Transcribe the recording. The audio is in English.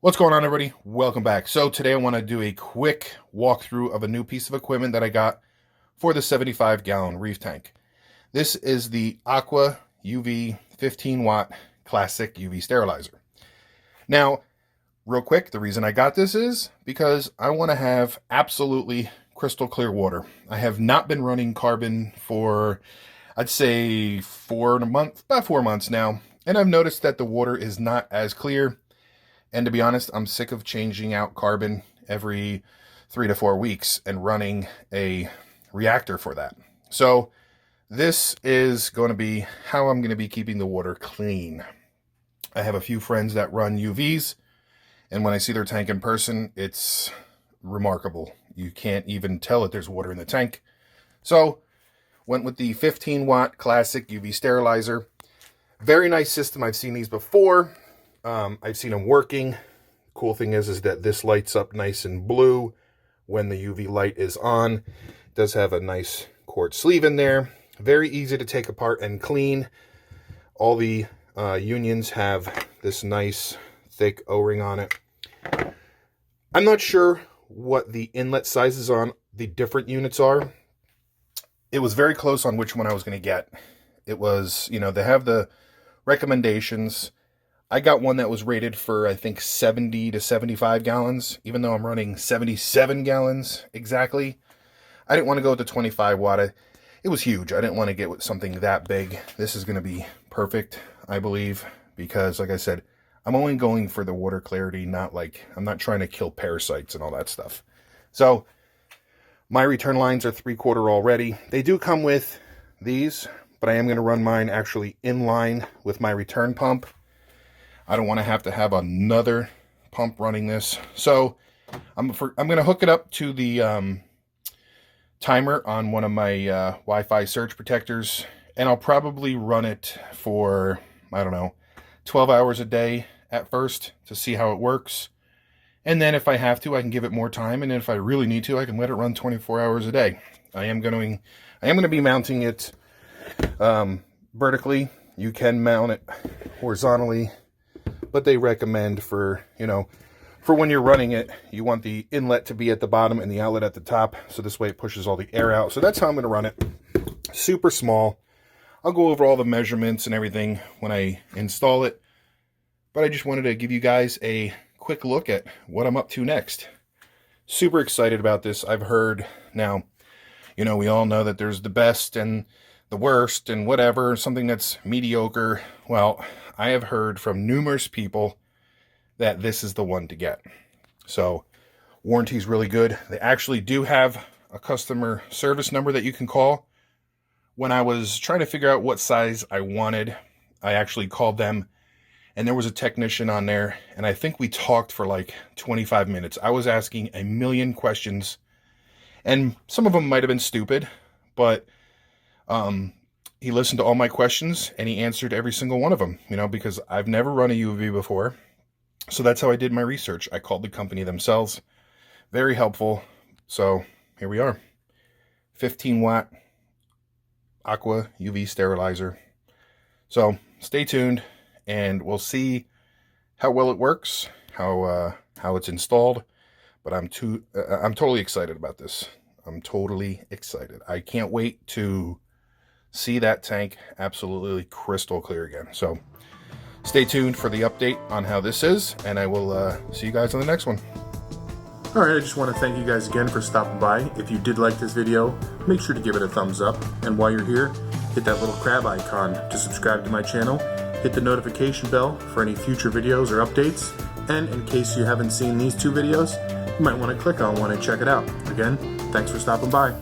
What's going on, everybody? Welcome back. So today I want to do a quick walkthrough of a new piece of equipment that I got for the 75-gallon reef tank. This is the Aqua UV 15-watt classic UV sterilizer. Now, real quick, the reason I got this is because I want to have absolutely crystal clear water. I have not been running carbon for, I'd say, about 4 months now, and I've noticed that the water is not as clear. And to be honest, I'm sick of changing out carbon every 3 to 4 weeks and running a reactor for that. So this is going to be how I'm going to be keeping the water clean. I have a few friends that run UVs, and when I see their tank in person, it's remarkable. You can't even tell that there's water in the tank. So went with the 15-watt classic UV sterilizer. Very nice system. I've seen these before. I've seen them working. Cool thing is that this lights up nice and blue when the UV light is on. It does have a nice quartz sleeve in there. Very easy to take apart and clean. All the unions have this nice thick O-ring on it. I'm not sure what the inlet sizes on the different units are. It was very close on which one I was going to get. It was, they have the recommendations. I got one that was rated for, I think, 70 to 75 gallons, even though I'm running 77 gallons exactly. I didn't want to go with the 25 watt. It was huge. I didn't want to get with something that big. This is going to be perfect, I believe, because, like I said, I'm only going for the water clarity, I'm not trying to kill parasites and all that stuff. So my return lines are 3/4 already. They do come with these, but I am going to run mine actually in line with my return pump. I don't want to have another pump running this. So I'm going to hook it up to the timer on one of my Wi-Fi surge protectors, and I'll probably run it for, 12 hours a day at first to see how it works. And then if I have to, I can give it more time, and if I really need to, I can let it run 24 hours a day. I am going to be mounting it vertically. You can mount it horizontally, but they recommend for when you're running it, you want the inlet to be at the bottom and the outlet at the top, so this way it pushes all the air out. So that's how I'm going to run it. Super small. I'll go over all the measurements and everything when I install it, but I just wanted to give you guys a quick look at what I'm up to next. Super excited about this. I've heard now, we all know that there's the best and the worst and whatever, something that's mediocre. Well, I have heard from numerous people that this is the one to get. So warranty is really good. They actually do have a customer service number that you can call. When I was trying to figure out what size I wanted, I actually called them, and there was a technician on there, and I think we talked for like 25 minutes. I was asking a million questions, and some of them might have been stupid, but he listened to all my questions and he answered every single one of them, because I've never run a UV before. So that's how I did my research. I called the company themselves. Very helpful. So here we are. 15-watt Aqua UV sterilizer. So stay tuned and we'll see how well it works, how it's installed. But I'm totally excited about this. I'm totally excited. I can't wait to see that tank absolutely crystal clear again. So stay tuned for the update on how this is, and I will see you guys on the next one. Alright, I just want to thank you guys again for stopping by. If you did like this video, make sure to give it a thumbs up, and while you're here, hit that little crab icon to subscribe to my channel, hit the notification bell for any future videos or updates, and in case you haven't seen these two videos, you might want to click on one and check it out. Again, thanks for stopping by.